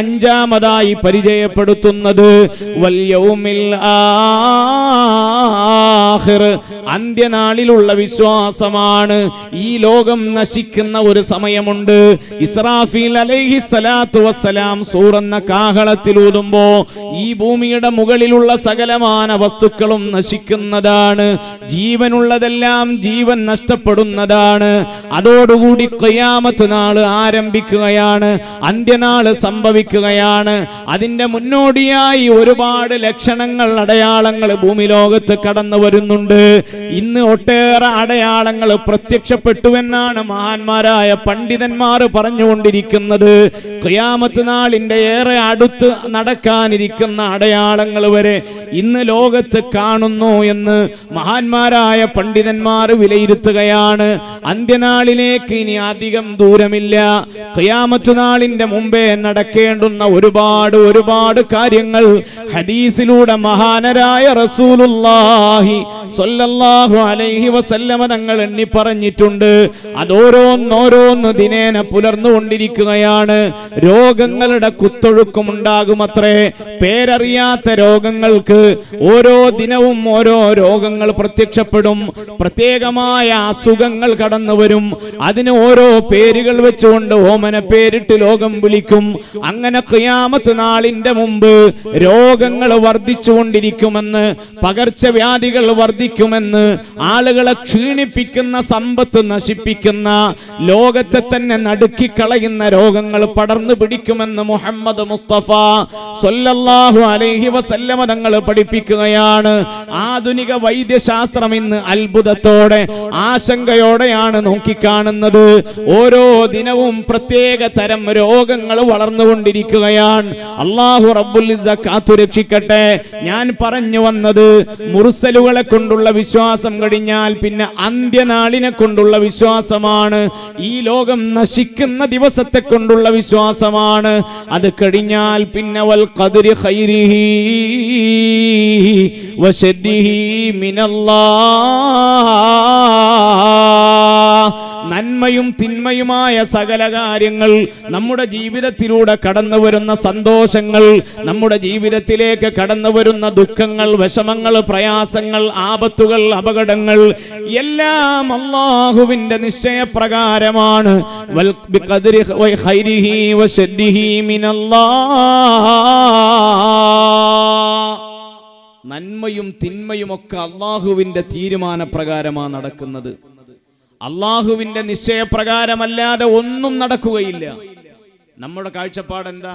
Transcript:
അഞ്ചാമതായി പരിചയപ്പെടുത്തുന്നത് വൽ യൗമിൽ ആഖിർ, അന്ത്യനാളിലുള്ള വിശ്വാസമാണ്. ഈ ലോകം നശിക്കുന്ന ഒരു സമയമുണ്ട്. ഇസ്രാഫീൽ അലൈഹിസ്സലാത്തു വസ്സലാം സൂറെന്ന കാഹളത്തിലൂതുമ്പോ ഈ ഭൂമിയുടെ മുകളിലുള്ള സകലമാന വസ്തുക്കളും നശിക്കുന്നതാണ്. ജീവനുള്ളതെല്ലാം ജീവൻ നഷ്ടപ്പെടുന്നതാണ്. അതോടുകൂടി ഖിയാമത്ത് നാൾ ആരംഭിക്കുകയാണ്, അന്ത്യനാൾ സംഭവിക്കുകയാണ്. അതിന്റെ മുന്നോടിയായി ഒരുപാട് ലക്ഷണങ്ങൾ, അടയാളങ്ങൾ ഭൂമി ലോകത്ത് കടന്നു വരുന്നുണ്ട്. ഇന്ന് ഒട്ടേറെ അടയാളങ്ങൾ പ്രത്യക്ഷപ്പെട്ടുവെന്നാണ് മഹാന്മാരായ പണ്ഡിതന്മാർ പറഞ്ഞുകൊണ്ടിരിക്കുന്നത്. ഖിയാമത്ത് നാളിന്റെ ഏറെ അടുത്ത് നടക്കാനിരിക്കുന്ന അടയാളങ്ങൾ വരെ ഇന്ന് ലോകത്ത് കാണുന്നു എന്ന് മഹാന്മാരായ പണ്ഡിതന്മാർ വിലയിരുത്തുകയാണ്. അന്ത്യനാളിലേക്ക് ഇനി അധികം ദൂരമില്ല. ഖിയാമത്ത് നാളിന്റെ മുമ്പേ നടക്കേണ്ടുന്ന ഒരുപാട് കാര്യങ്ങൾ ഹദീസിലൂടെ മഹാനരായ റസൂലുള്ളാഹി സ്വല്ലല്ലാഹു അലൈഹി വസല്ലമ തങ്ങൾ എണ്ണി പറഞ്ഞിട്ടുണ്ട്. അതോരോന്നോരോന്ന് ദിനേന പുലർന്നുകൊണ്ടിരിക്കുകയാണ്. രോഗങ്ങളുടെ കുത്തൊഴുക്കുമുണ്ടാകുമത്രേ. പേരറിയാത്ത രോഗങ്ങൾക്ക് ഓരോ ദിനവും ഓരോ രോഗങ്ങൾ പ്രത്യക്ഷപ്പെടും. പ്രത്യേകമായ അസുഖങ്ങൾ കടന്നു വരും. അതിന് ഓരോ പേരുകൾ വെച്ചുകൊണ്ട് ഓമന പേരിട്ട് ലോകം വിളിക്കും. അങ്ങനെ ഖിയാമത്ത് നാളിന്റെ മുമ്പ് രോഗങ്ങൾ വർദ്ധിച്ചുകൊണ്ടിരിക്കുമെന്ന്, പകർച്ചവ്യാധികൾ വർദ്ധിക്കുമെന്ന്, ആളുകളെ ക്ഷീണിപ്പിക്കുന്ന, സമ്പത്ത് നശിപ്പിക്കുന്ന, ലോകത്തെ തന്നെ നടുക്കിക്കളയുന്ന രോഗങ്ങൾ പടർന്നു പിടിക്കുമെന്ന് മുഹമ്മദ് മുസ്തഫ സ്വല്ലല്ലാഹു അലൈഹി വസല്ലമ തങ്ങൾ പഠിപ്പിക്കുകയാണ്. ആധുനിക വൈദ്യശാസ്ത്രം ഇന്ന് അത്ഭുതത്തോടെ, ആശങ്കയോടെയാണ് നോക്കിക്കാണുന്നത്. ഓരോ ദിനവും പ്രത്യേക തരം രോഗങ്ങൾ വളർന്നുകൊണ്ടിരിക്കുകയാണ്. അല്ലാഹു റബ്ബുൽ ഇസ്സ കാത്തുരക്ഷിക്കട്ടെ. ഞാൻ പറഞ്ഞു വന്നത് മുർസലുകളെ കൊണ്ടുള്ള വിശ്വാസം കഴിഞ്ഞാൽ പിന്നെ അന്ത്യനാളിനെ കൊണ്ടുള്ള വിശ്വാസമാണ്. ഈ ലോകം നശിക്കുന്ന ദിവസത്തെ കൊണ്ടുള്ള വിശ്വാസമാണ്. അത് കഴിഞ്ഞാൽ പിന്നെ വൽ ഖദ്രി ഖൈരിഹി വശദ്ദിഹി മിനല്ലാഹ്, നന്മയും തിന്മയുമായ സകല കാര്യങ്ങൾ, നമ്മുടെ ജീവിതത്തിലൂടെ കടന്നു വരുന്ന സന്തോഷങ്ങൾ, നമ്മുടെ ജീവിതത്തിലേക്ക് കടന്നു വരുന്ന ദുഃഖങ്ങൾ, വിഷമങ്ങൾ, പ്രയാസങ്ങൾ, ആപത്തുകൾ, അപകടങ്ങൾ എല്ലാം അല്ലാഹുവിന്റെ നിശ്ചയപ്രകാരമാണ്. വൽ ബിഖദ്രി ഖൈരിഹി വശദ്ദിഹി മിനല്ലാഹ്, നന്മയും തിന്മയും ഒക്കെ അല്ലാഹുവിന്റെ തീരുമാനപ്രകാരമാണ് നടക്കുന്നത്. അല്ലാഹുവിന്റെ നിശ്ചയപ്രകാരമല്ലാതെ ഒന്നും നടക്കുകയില്ല. നമ്മുടെ കാഴ്ചപ്പാട് എന്താ?